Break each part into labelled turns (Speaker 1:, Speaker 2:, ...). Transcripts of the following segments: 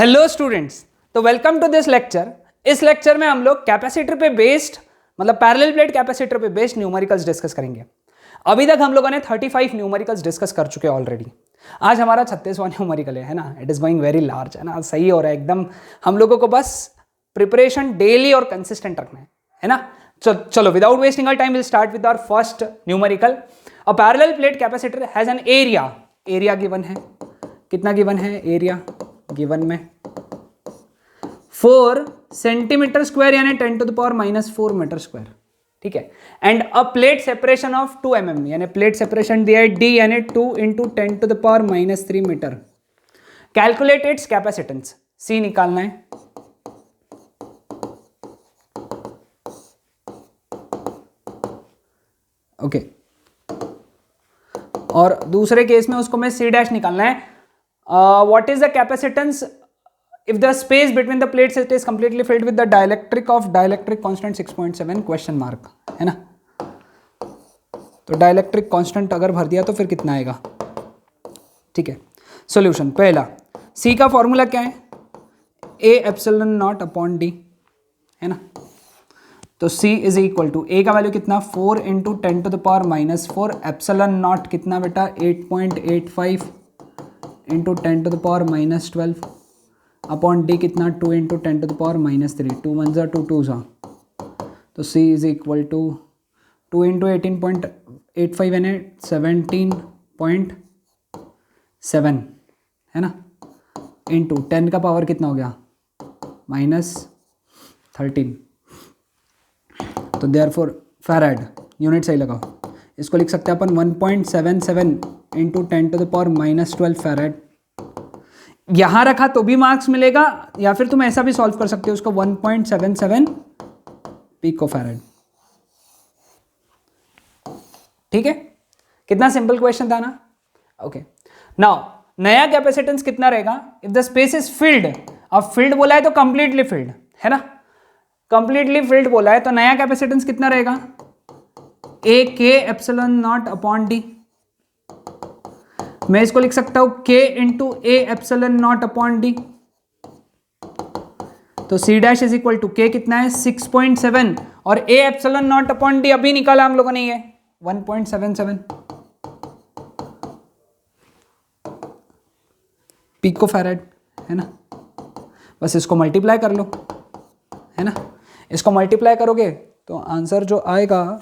Speaker 1: Hello students, तो welcome to this lecture. इस lecture में हम लोग कैपेसिटर पे बेस्ड मतलब पैरेलल प्लेट कैपेसिटर पे बेस्ड न्यूमेरिकल्स डिस्कस करेंगे। अभी तक हम लोगों ने 35 न्यूमेरिकल्स डिस्कस कर चुके हैं ऑलरेडी। आज हमारा 36वां न्यूमेरिकल है ना। It is going very large, है ना। सही हो रहा है एकदम। हम लोगों को बस प्रिपरेशन डेली और कंसिस्टेंट रखना है ना। चलो without wasting our time will start with our first numerical. A parallel plate capacitor has an area given है। कितना गिवन है? एरिया गिवन में 4 सेंटीमीटर स्क्वायर यानी 10 to the power -4 metre square. ठीक है। And a plate separation of 2 mm यानी plate separation दिया है D यानी 2 × 10 to the power -3 metre. Calculate its capacitance, C निकालना है। ओके और दूसरे केस में उसको मैं C' निकालना है। What is the capacitance if the space between the plates it is completely filled with the dielectric constant 6.7 question mark, है ना। तो डाइलेक्ट्रिक कांस्टेंट अगर भर दिया तो फिर कितना आएगा? ठीक है। सॉल्यूशन पहला, C का फॉर्मूला क्या है? A epsilon naught upon D, है ना। तो C is equal to A का वैल्यू कितना? 4 × 10 to the power -4 epsilon naught कितना बेटा? 8.85 × 10 to the power -12 upon D कितना? 2 × 10 to the power -3। 2 1 2 2 सा। तो C इज इक्वल टू 2 × 18.85 यानी 17.7, है ना, इंटू 10 का पावर कितना हो गया? -13। तो देयरफॉर फैराड यूनिट सही लगाओ। इसको लिख सकते हैं अपन 1.77 × 10 to the power -12 फैराड। यहां रखा तो भी मार्क्स मिलेगा, या फिर तुम ऐसा भी सॉल्व कर सकते हो उसको 1.77 पिको फैराड। ठीक है, कितना सिंपल क्वेश्चन था ना। ओके नाउ नया कैपेसिटेंस कितना रहेगा? If the space is filled, अब फिल्ड बोला है तो कंप्लीटली फिल्ड, है ना। कंप्लीटली फिल्ड बोला है तो नया कैपेसिटेंस कितना रहेगा? A K epsilon naught upon D। मैं इसको लिख सकता हूं K × A epsilon naught upon D। तो C' is equal to K कितना है? 6.7 और A epsilon naught upon D अभी निकाला हम लोगों ने, ये 1.77 पिको फैराड, है ना। बस इसको मल्टीप्लाई कर लो, है ना। इसको मल्टीप्लाई करोगे तो आंसर जो आएगा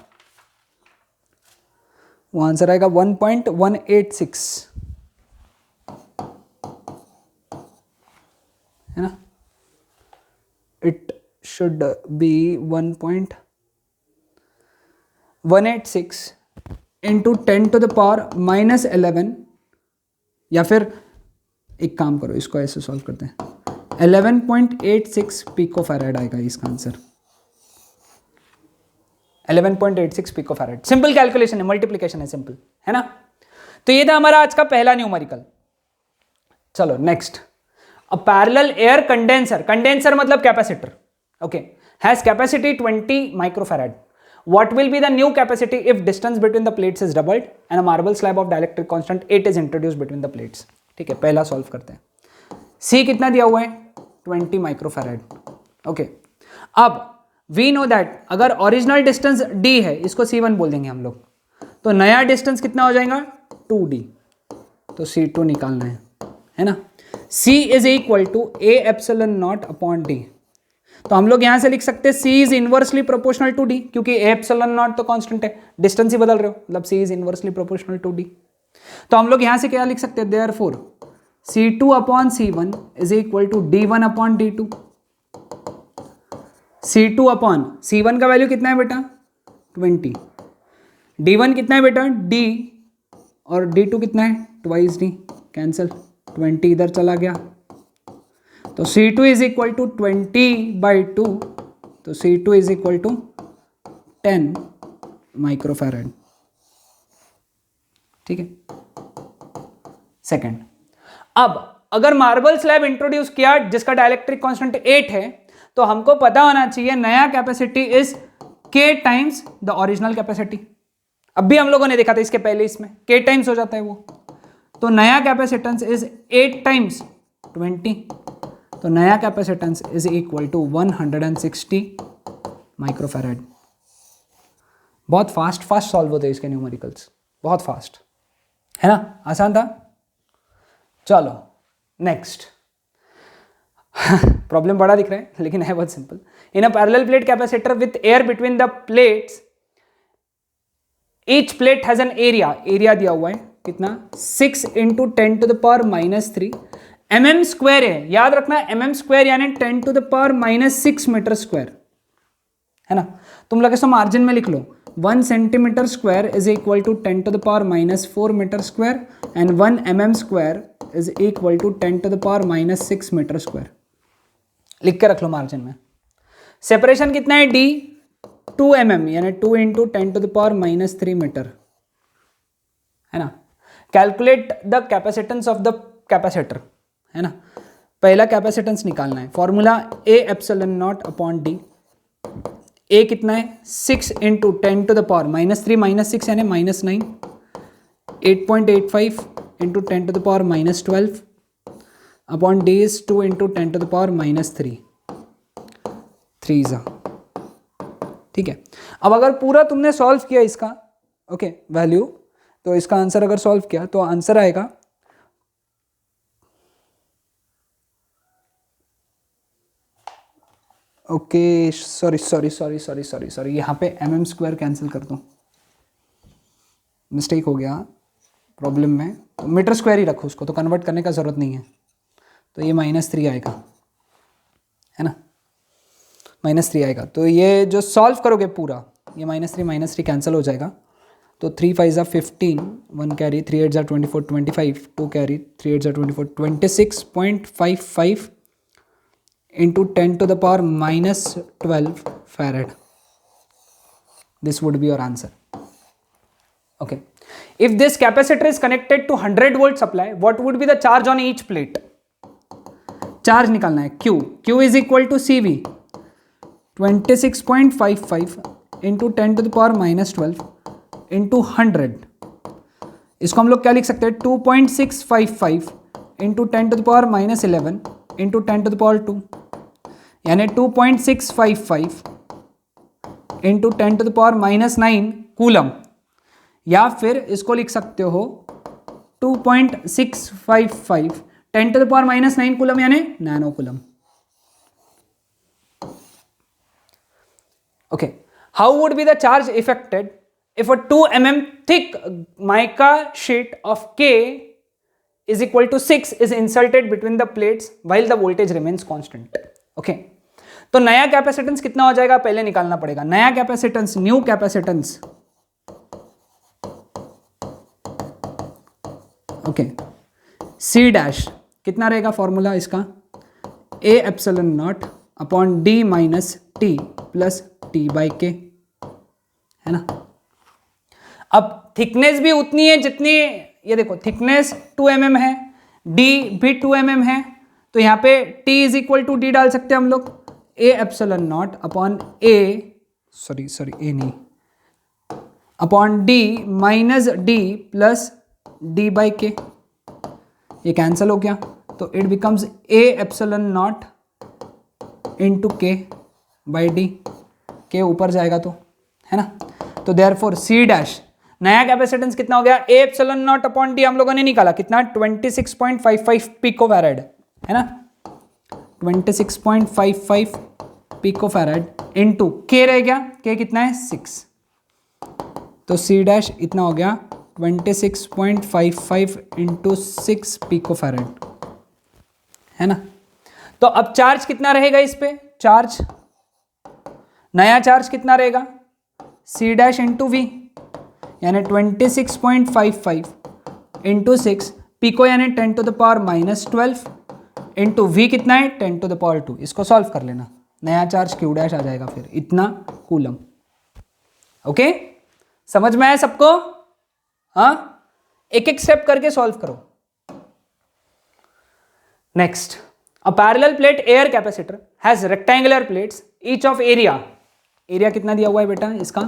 Speaker 1: वो आंसर आएगा 1.186, है ना। It should be 1.186 × 10 to the power -11, या फिर एक काम करो, इसको ऐसे सॉल्व करते हैं, 11.86 पिको फैराड आएगा इसका answer. 11.86 pico farad. Simple calculation है, मल्टीप्लिकेशन है, सिंपल, है ना। तो ये था हमारा आज का पहला न्यूमेरिकल। चलो next, a parallel air condenser, condenser मतलब capacitor, okay, has capacity 20 microfarad. What will be the new capacity if distance between the plates is doubled and a marble slab of dielectric constant 8 is introduced between the plates? ठीक है, पहला solve करते हैं। C कितना दिया हुआ है? 20 microfarad. Okay, अब वी नो दैट अगर ओरिजिनल डिस्टेंस D है, इसको C1 बोल देंगे हम लोग, तो नया डिस्टेंस कितना हो जाएगा? 2D। तो C2 निकालना है ना। C is equal to A epsilon naught upon D। तो हम लोग यहां से लिख सकते हैं C is inversely proportional to D, क्योंकि A एप्सिलॉन नॉट तो कांस्टेंट है, डिस्टेंस ही बदल रहे हो, मतलब C is inversely proportional to D। तो हम लोग यहां से क्या लिख सकते हैं? Therefore C2 upon C1 is equal to D1 upon D2। C2 upon C1 का वैल्यू कितना है बेटा? 20। D1 कितना है बेटा? D, और D2 कितना है? ट्वाइस D, कैंसिल, 20 इधर चला गया। तो C2 इज इक्वल टू 20/2, तो C2 is equal to 10 microfarad. ठीक है। सेकंड, अब अगर मार्बल स्लैब इंट्रोड्यूस किया जिसका डाइलेक्ट्रिक कांस्टेंट 8 है, तो हमको पता होना चाहिए नया capacity is K times the original capacity. अब भी हम लोगों ने देखा था इसके पहले, इसमें K टाइम्स हो जाता है वो, तो नया कैपेसिटेंस इज 8 टाइम्स 20 तो नया capacitance is equal to 160 microfarad. बहुत फास्ट सॉल्व होते हैं इसके न्यूमेरिकल्स, बहुत फास्ट, है ना, आसान था। चलो नेक्स्ट प्रॉब्लम बड़ा दिख रहा है लेकिन है बहुत simple. In a parallel plate capacitor with air between the plates, each plate has an area दिया हुआ है कितना, 6 into 10 to the power -3 mm square है, याद रखना mm स्क्वायर यानी 10 to the power -6 metre square, है ना। तुम लोग इसको मार्जिन में लिख लो, 1 centimetre square is equal to 10 to the power -4 metre square and 1 mm square is equal to 10 to the power -6 metre square. लिख के रख लो मार्जिन में। सेपरेशन कितना है d, 2 mm यानी 2 into 10 to the power -3 metre, है ना। Calculate the capacitance of the capacitor, है ना। पहला कैपेसिटेंस निकालना है, formula A epsilon naught upon D। A कितना है, 6 इंटू 10 टू द पावर -3 -6 यानी -9, 8.85 into 10 to the power -12 upon D is 2 into 10 to the power -3, 3 ठीक है। अब अगर पूरा तुमने सॉल्व किया इसका ओके वैल्यू, तो इसका आंसर अगर सॉल्व किया तो आंसर आएगा ओके सॉरी यहाँ पे mm स्क्वायर कैंसिल कर दूँ, मिस्टेक हो गया प्रॉब्लम में, तो मीटर स्क्वायर ही रखो उसको, तो कन्वर्ट करने का ज़रूरत नहीं है। तो ये -3 आएगा, है ना, -3 आएगा। तो ये जो सॉल्व करोगे पूरा, ये -3 कैंसिल हो जाएगा, तो 3 5 ज़ा 15, 1 कैरी, 3 8 ज़ा 24 25, 2 कैरी, 3 8 ज़ा 24 26.55 into 10 to the power -12 farad. This would be your answer. Okay. If this capacitor is connected to 100 volt supply, what would be the charge on each plate? Charge निकालना है Q is equal to CV 26.55 into 10 to the power -12 into 100. इसको हम लोग क्या लिख सकते हैं, 2.655 into 10 to the power -11 into 10 to the power 2, यानी 2.655 into 10 to the power -9 coulomb, या फिर इसको लिख सकते हो 2.655 10 to the power -9 कूलम यानी nano coulomb. Okay, how would be the charge affected if a 2 mm thick mica sheet of K is equal to 6 is inserted between the plates while the voltage remains constant? Okay, तो नया capacitance कितना हो जाएगा पहले निकालना पड़ेगा। नया capacitance, new capacitance, okay, C dash कितना रहेगा फॉर्मूला इसका, A epsilon naught upon D minus T plus T by K, है ना। अब थिकनेस भी उतनी है जितनी, ये देखो थिकनेस 2 mm है, D भी 2 mm है, तो यहाँ पे T is equal to D डाल सकते हैं हम लोग, A epsilon naught upon A A नहीं, upon D minus D plus D by K, ये कैंसिल हो गया, तो it becomes A epsilon naught into K by D, K ऊपर जाएगा तो, है ना। तो देयरफॉर C डैश, नया कैपेसिटेंस कितना हो गया, A epsilon naught upon D हम लोगों ने निकाला कितना, 26.55 पिकोफैराड, है ना, 26.55 पिकोफैराड इंटू K रह गया, K कितना है 6, तो C डैश इतना हो गया 26.55 इंटू 6 पिकोफैराड, है ना। तो अब चार्ज कितना रहेगा इस पे, चार्ज, नया चार्ज कितना रहेगा, C डैश इंटू V यानी 26.55 इंटू 6 पिको यानी 10 to the power -12 into V कितना है 10 टू द पावर 2। इसको सॉल्व कर लेना, नया चार्ज Q डैश आ जाएगा फिर इतना कूलम। ओके, समझ में आया सबको, हाँ, एक एक स्टेप करके सॉल्व करो। Next, a parallel plate air capacitor has rectangular plates each of area कितना दिया हुआ है बेटा इसका,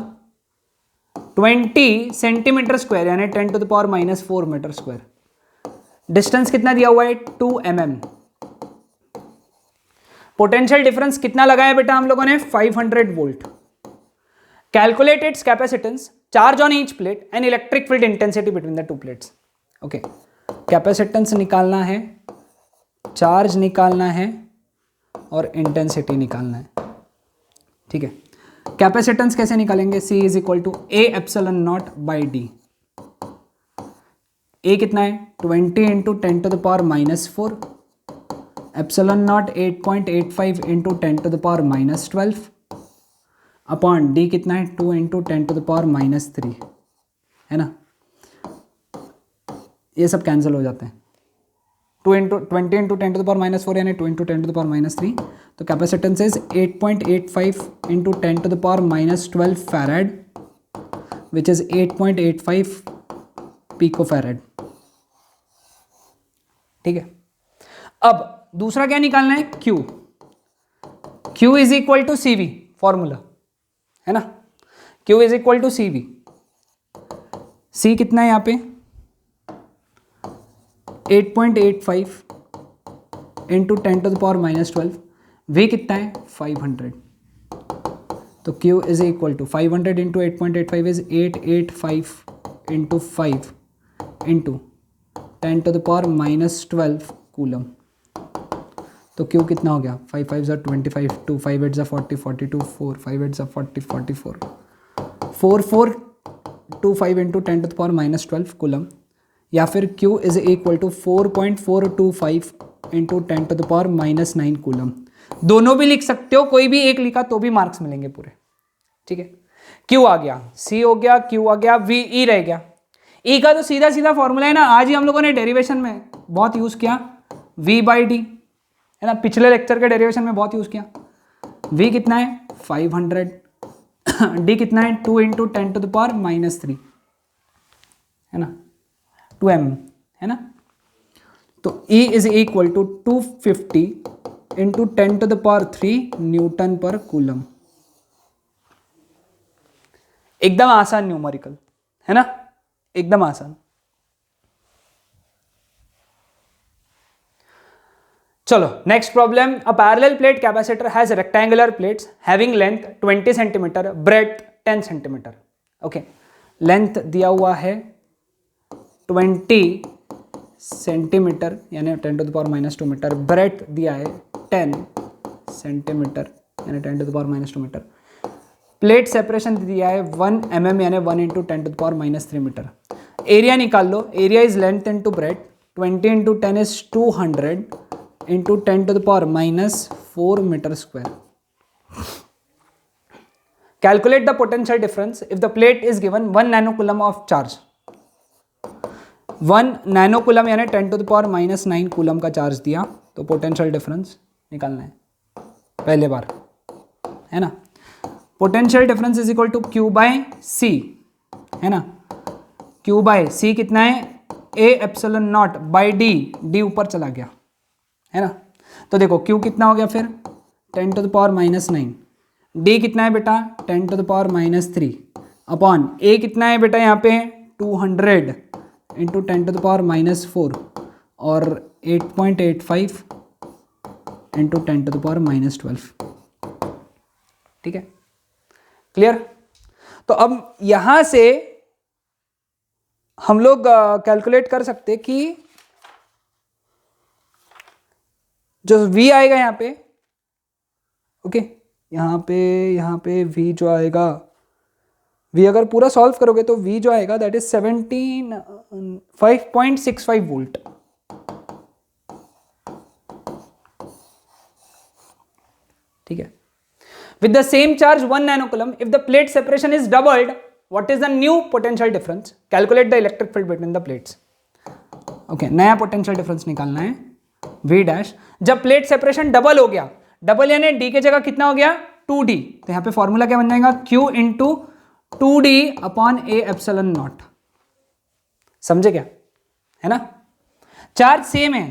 Speaker 1: 20 सेंटीमीटर स्क्वायर यानी 10 to the power -4 metre square. Distance कितना दिया हुआ है 2 mm, पोटेंशियल डिफरेंस कितना लगाया बेटा हम लोगों ने 500 volt. Calculate its capacitance, charge on each plate and electric field intensity between the two plates. Okay, capacitance निकालना है, चार्ज निकालना है और इंटेंसिटी निकालना है. ठीक है, कैपेसिटेंस कैसे निकालेंगे? C is equal to A epsilon naught by D. A कितना है? 20 into 10 to the power -4. Epsilon naught 8.85 into 10 to the power -12 upon D कितना है? 2 इंटू 10 टू द पावर -3, है ना. ये सब कैंसिल हो जाते हैं. 20 इंटू 10 टू द पावर -4 यानी 2 इंटू 10 टू द पावर -3. तो capacitance is 8.85 into 10 to the power -12 farad which is 8.85 pico farad. ठीक है, अब दूसरा क्या निकालना है? Q. Q is equal to CV, फॉर्मूला है ना. Q is equal to CV. C कितना है यहाँ पे? 8.85 into 10 to the power -12. V कितना है? 500. तो Q is equal to 500 into 8.85 is 885 into 5 into 10 to the power -12 coulomb. तो Q कितना हो गया? 5 5 ज़ा 25, 2 5 8 ज़ा 40, 42, 4 5 8 ज़ा 40, 44, 4 4 2 5 into 10 to the power -12 coulomb. या फिर Q is equal to 4.425 into 10 to the power -9 coulomb. दोनों भी लिख सकते हो, कोई भी एक लिखा तो भी मार्क्स मिलेंगे पूरे. ठीक है, Q आ गया, C हो गया, Q आ गया, V E रह गया. E का तो सीधा सीधा फॉर्मूला है ना, आज ही हम लोगों ने डेरिवेशन में बहुत यूज किया, V बाई डी, है ना. पिछले लेक्चर के डेरिवेशन में बहुत यूज किया. V कितना है? 500. D कितना है? 2 इंटू 10 टू द पावर -3, है ना, 2m, है ना. तो E is equal to 250 into 10 to the power 3 newton per coulomb. एकदम आसान न्यूमेरिकल है ना, एकदम आसान. चलो next problem. A parallel plate capacitor has rectangular plates having length 20 centimetre, breadth 10 centimetre. Okay, length दिया हुआ है 20 सेंटीमीटर यानी 10 to the power -2 metre. Breadth दिया है 10 सेंटीमीटर यानी 10 to the power -2 metre. Plate separation दिया है 1 mm यानी 1 into 10 to the power -3 metre. Area निकाल लो. Area is length into breadth. 20 into 10 is 200 into 10 to the power -4 metre square. Calculate the potential difference if the plate is given 1 nanocoulomb of charge. 1 nanocoulomb यानी 10 to the power -9 coulomb का charge दिया, तो potential difference निकालना है पहले बार, है ना. Potential difference is equal to Q by C, है ना. Q बाय C कितना है? A epsilon naught by D. D ऊपर चला गया, है ना. तो देखो Q कितना हो गया फिर? 10 टू द पावर -9. D कितना है बेटा? 10 to the power -3 upon A कितना है बेटा यहाँ पे? 200 इंटू 10 टू द पावर -4 और 8.85 इंटू 10 टू द पावर -12. ठीक है, क्लियर. तो अब यहां से हम लोग कैलकुलेट कर सकते कि जो V आएगा यहाँ पे, ओके, यहाँ पे V जो आएगा, V अगर पूरा सॉल्व करोगे तो V जो आएगा दैट इज 5.65 वोल्ट. ठीक है. With the same charge 1 nanocoulomb, if the plate separation is doubled, what is the new potential difference? Calculate the electric field between the plates. Okay, नया potential difference निकालना है V dash. जब plate separation double हो गया, double यानी D के जगह कितना हो गया? 2D. तो यहाँ पे फॉर्मूला क्या बन जाएगा? Q into 2D upon A epsilon not. समझे क्या, है ना. चार्ज सेम है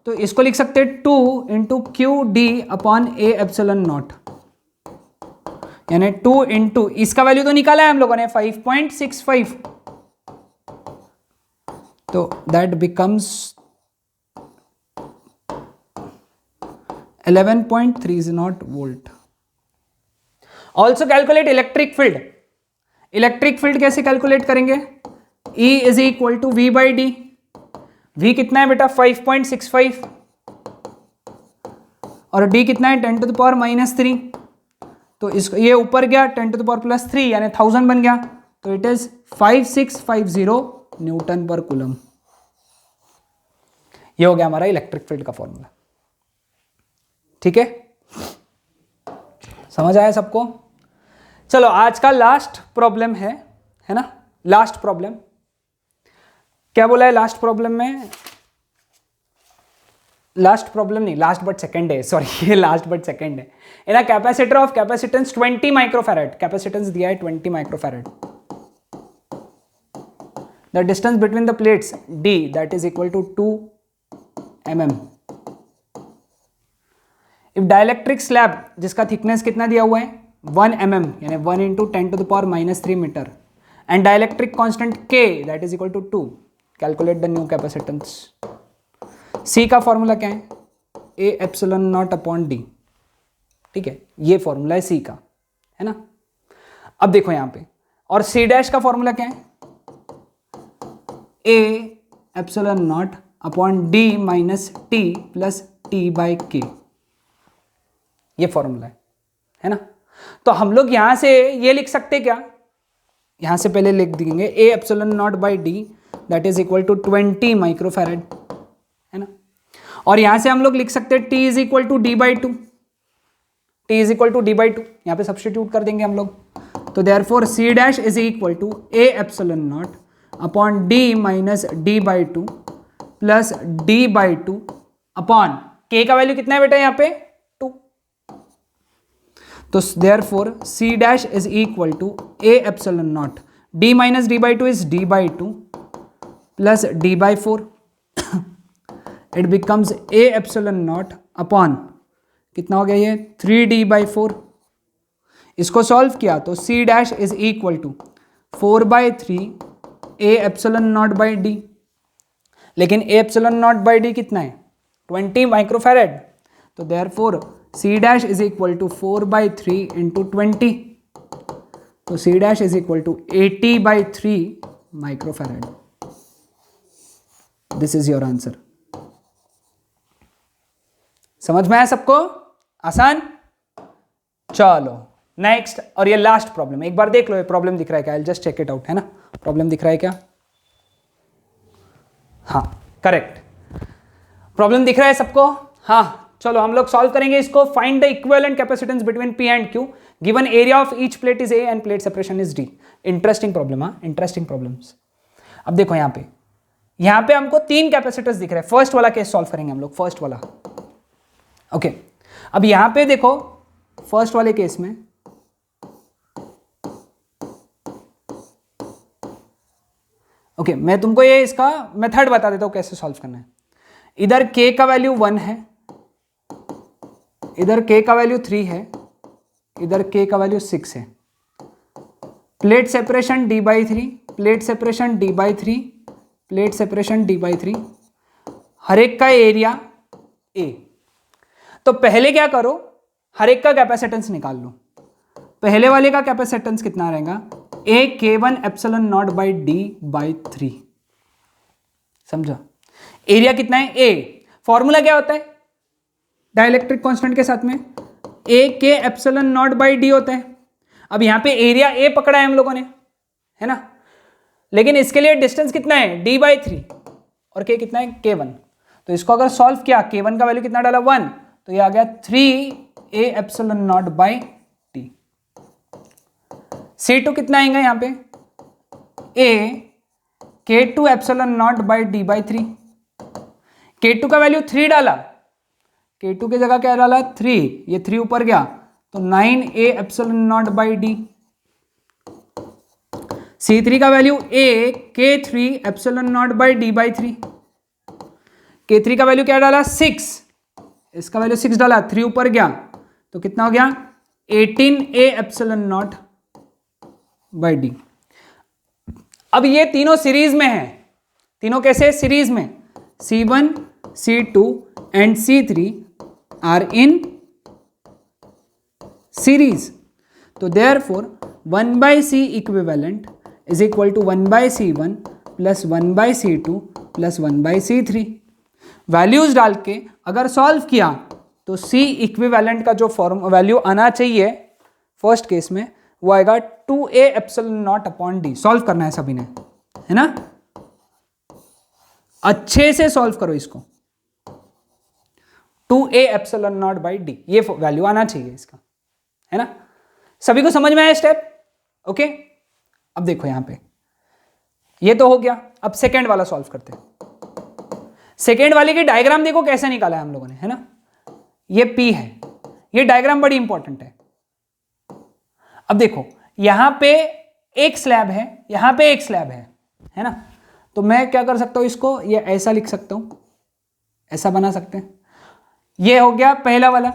Speaker 1: तो इसको लिख सकते हैं 2 into QD upon A epsilon not, यानी 2 इंटू इसका वैल्यू तो निकाला है हम लोगों ने 5.65. तो that becomes 11.30 volt. Also calculate electric field. Electric field कैसे कैलकुलेट करेंगे? E is equal to V by D. V कितना है बेटा? 5.65 और D कितना है? 10 टू द पावर -3। तो इसको ये ऊपर गया 10 टू द पावर +3 यानी 1000 बन गया, तो it is 5650 Newton per coulomb. ये हो गया हमारा इलेक्ट्रिक फील्ड का फॉर्मूला। ठीक है, समझ आया सबको? चलो आज का लास्ट प्रॉब्लम है ना? लास्ट प्रॉब्लम क्या बोला है लास्ट प्रॉब्लम में? लास्ट प्रॉब्लम नहीं, लास्ट बट सेकंड है, सॉरी, ये लास्ट बट सेकंड है। In a capacitor of capacitance 20 microfarad, capacitance दिया है 20 microfarad. The distance between the plates d that is equal to 2 mm। If dielectric slab जिसका thickness कितना दिया हुआ है? 1 mm यानी 1 into 10 to the power -3 metre, and dielectric constant k that is equal to 2, calculate the new capacitance. C का formula क्या है? A epsilon naught upon D। ठीक है, ये फॉर्मूला है C का, है ना? अब देखो यहां पे, और C डैश का फॉर्मूला क्या है? A epsilon naught upon D minus T plus T by K, ये फॉर्मूला है ना? तो हम लोग यहां से ये लिख सकते क्या? यहां से पहले लिख देंगे A epsilon naught by D that is equal to 20 microfarad, है ना? और यहां से हम लोग लिख सकते हैं T is equal to D by two. T is equal to D by two, यहां पे सब्सटीट्यूट कर देंगे हम लोग। तो therefore C dash is equal to A epsilon naught upon D minus D by two plus D by two upon K का value कितना है बेटा यहाँ पे? 2। तो therefore C dash is equal to A epsilon naught, D minus D by two is D by two plus D by 4। It becomes A epsilon naught upon कितना हो गया ये? 3D by 4। इसको सॉल्व किया तो C dash is equal to 4/3 A epsilon naught by D, लेकिन A epsilon naught by D कितना है? 20 माइक्रोफैरेड। तो therefore C dash is equal to 4/3 into 20, तो C dash is equal to 80/3 microfarad. This is your answer. समझ में आया सबको? आसान? चलो नेक्स्ट, और ये लास्ट प्रॉब्लम, एक बार देख लो ये प्रॉब्लम दिख रहा है क्या? I just check it out, है ना? प्रॉब्लम दिख रहा है क्या? हाँ करेक्ट, प्रॉब्लम दिख रहा है सबको? हाँ, चलो हम लोग सॉल्व करेंगे इसको। Find the equivalent capacitance between P and Q, given area of each plate is A end plate separation is D। Interesting problem, हाँ इंटरेस्टिंग प्रॉब्लम्स। अब देखो यहाँ पे हमको 3 कैपेसिटर्स दिख रहे हैं। फर्स्ट वाला केस सॉल्व करेंगे हम लोग, फर्स्ट वाला। ओके, अब यहां पे देखो फर्स्ट वाले केस में मैं तुमको ये इसका मेथड बता देता हूं कैसे सॉल्व करना है। इधर k का वैल्यू 1 है, इधर k का वैल्यू 3 है, इधर k का वैल्यू 6 है। Plate separation d/3, plate separation d/3, plate separation d/3, हर एक का एरिया A। तो पहले क्या करो, हर एक का कैपेसिटेंस निकाल लो। पहले वाले का कैपेसिटेंस कितना रहेगा? A K1 epsilon naught by D/3। समझा? एरिया कितना है? A। फॉर्मूला क्या होता है डाइलेक्ट्रिक कांस्टेंट के साथ में? A K epsilon naught by D होता है। अब यहां पे एरिया A पकड़ा है हम लोगों ने, है ना? लेकिन इसके लिए डिस्टेंस कितना है? D/3, और K कितना है? K1। तो इसको अगर सॉल्व किया, K1 का वैल्यू कितना डाला? 1, तो ये आ गया 3A epsilon naught by D। C2 कितना आएगा यहाँ पे? A K2 epsilon naught by D/3। K2 का वैल्यू 3 डाला, K2 की जगह क्या डाला? 3, ये 3 ऊपर गया तो 9A epsilon naught by D। C3 का value A K3 epsilon naught by D/3। K3 का वैल्यू क्या डाला? 6, इसका वैल्यू 6 डाला, 3 ऊपर गया तो कितना हो गया? 18A epsilon naught by D। अब ये तीनों सीरीज में है। तीनों कैसे? सीरीज में। C1, C2 and C3 are in series, तो therefore 1/c equivalent is equal to 1/c1 plus 1/c2 plus 1/c3। Values डाल के अगर सॉल्व किया तो c इक्विवेलेंट का जो फॉर्म वैल्यू आना चाहिए फर्स्ट केस में वो आएगा 2a epsilon naught upon D. Solve करना है सभी ने, है ना, अच्छे से सॉल्व करो इसको। 2a epsilon naught by D, ये वैल्यू आना चाहिए इसका, है ना। सभी को समझ में आया स्टेप? ओके, अब देखो यहां पे ये तो हो गया। अब सेकेंड वाला सॉल्व करते हैं। सेकेंड वाले की डायग्राम देखो कैसे निकाला है हम लोगों ने, है ना। ये P है, ये डायग्राम बड़ी इंपॉर्टेंट है। अब देखो यहां पे एक स्लैब है, यहां पे एक स्लैब है ना। तो मैं क्या कर सकता हूं, इसको ये ऐसा लिख सकता हूं, ऐसा बना सकते हैं। ये हो गया पहला वाला,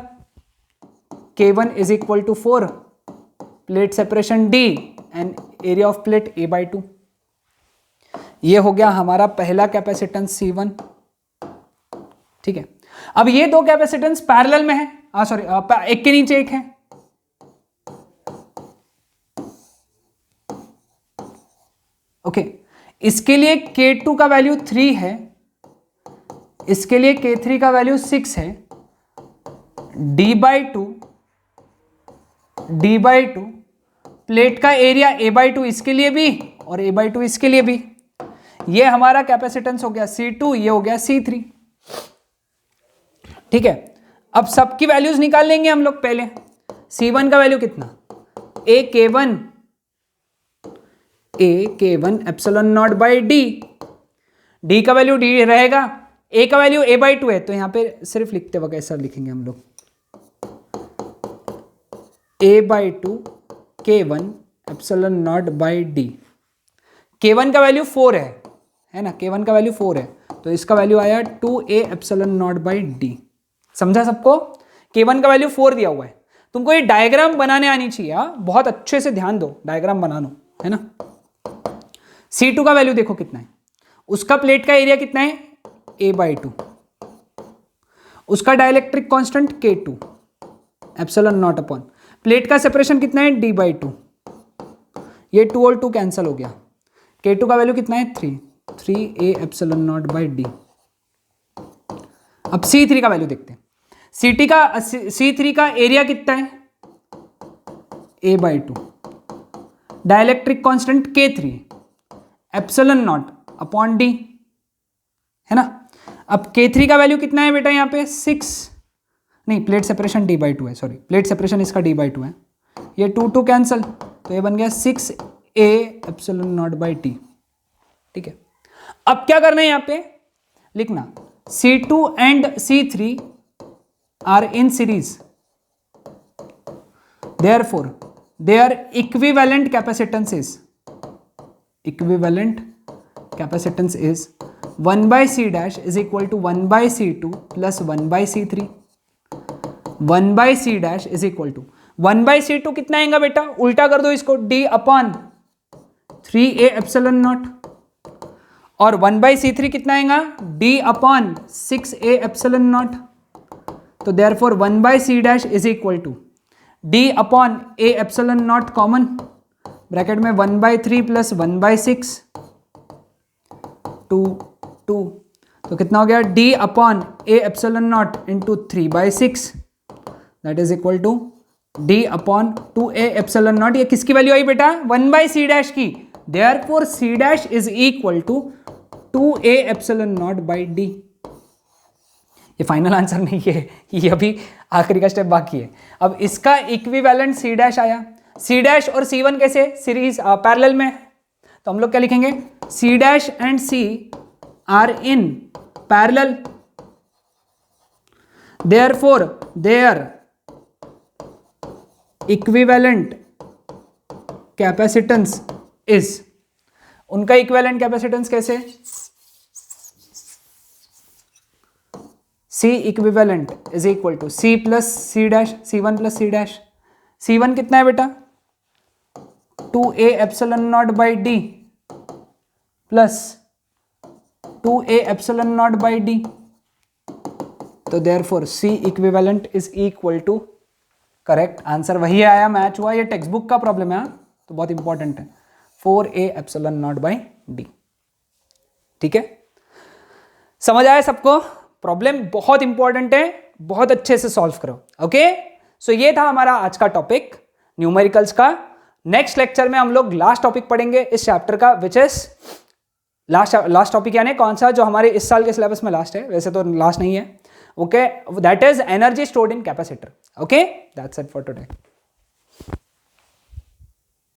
Speaker 1: K1 is equal to 4 plate separation D and area of plate A/2। ये हो गया हमारा पहला कैपेसिटेंस C1, ठीक है। अब ये दो कैपेसिटेंस पैरेलल में है, सॉरी एक के नीचे एक है। ओके, इसके लिए K2 का वैल्यू 3 है, इसके लिए K3 का वैल्यू 6 है। D/2 प्लेट का एरिया A/2 इसके लिए भी और A/2 इसके लिए भी। ये हमारा कैपेसिटेंस हो गया C2, ये हो गया C3, ठीक है। अब सबकी वैल्यूज निकाल लेंगे हम लोग। पहले C1 का वैल्यू कितना, A K1 epsilon naught by D. D का वैल्यू डी रहेगा, ए का वैल्यू A/2 है, तो यहां पे सिर्फ लिखते वक्त ऐसा लिखेंगे हम लोग, A/2 K1 epsilon naught by D. K1 का वैल्यू 4 है ना, K1 का वैल्यू 4 है, तो इसका वैल्यू आया 2a epsilon naught by D. समझा सबको? K1 का वैल्यू 4 दिया हुआ है। तुमको ये डायग्राम बनाने आनी चाहिए, बहुत अच्छे से ध्यान दो, डायग्राम बना लो, है ना। C2 का वैल्यू देखो कितना है, उसका प्लेट का एरिया कितना है A/2, उसका dielectric constant K2 epsilon naught upon plate का सेपरेशन कितना है D/2। ये 2 और 2 कैंसिल हो गया। K2 का वैल्यू कितना है 3a epsilon naught by D. अब C3 का वैल्यू देखते हैं। C3 का एरिया कितना है A/2, dielectric constant K3 epsilon naught upon D, है ना। अब K3 का वैल्यू कितना है बेटा, यहाँ पे 6, नहीं प्लेट सेपरेशन D/2 है, सॉरी प्लेट सेपरेशन इसका D/2 है। ये 2 कैंसिल, तो ये बन गया 6a epsilon naught by T, ठीक है। अब क्या करना है, यहाँ पे लिखना C2 and C3 are in series, therefore their equivalent capacitance is 1/c dash is equal to 1/c2 plus 1/c3। 1/c dash is equal to 1/c2 कितना आएगा बेटा, उल्टा कर दो इसको, d upon 3a epsilon not, और 1/c3 कितना आएगा d upon 6a epsilon naught. तो therefore 1/c dash is equal to d upon a epsilon naught common, bracket में 1/3 प्लस 1/6 2 तो कितना हो गया d upon a epsilon naught into 3/6, that is equal to d upon 2a epsilon naught. ये किसकी value आई बेटा, 1/c डैश की, therefore c dash is equal to 2a epsilon naught by d। ये फाइनल आंसर नहीं है, ये अभी आखिरी का स्टेप बाकी है। अब इसका इक्विवेलेंट C डैश आया, C डैश और C1 कैसे सीरीज पैरेलल में, तो हम लोग क्या लिखेंगे, C dash and C are in parallel, therefore their equivalent capacitance is, उनका इक्विवेलेंट कैपेसिटेंस कैसे, C equivalent is equal to C plus C dash, C1 plus C dash. C1 कितना है बेटा 2a epsilon naught by d plus 2a epsilon naught by d, तो therefore C equivalent is equal to, correct answer वही आया, match हुआ, ये text book का problem है तो बहुत इंपॉर्टेंट है, 4a epsilon naught by D. ठीक है, समझ आया सबको? प्रॉब्लम बहुत इंपॉर्टेंट है, बहुत अच्छे से सॉल्व करो। ओके, सो ये था हमारा आज का टॉपिक न्यूमेरिकल्स का। नेक्स्ट लेक्चर में हम लोग लास्ट टॉपिक पढ़ेंगे इस चैप्टर का, विच इज लास्ट टॉपिक यानी कौन सा, जो हमारे इस साल के सिलेबस में लास्ट है, वैसे तो लास्ट नहीं है। Okay, that is energy stored in capacitor. Okay, that's it for today.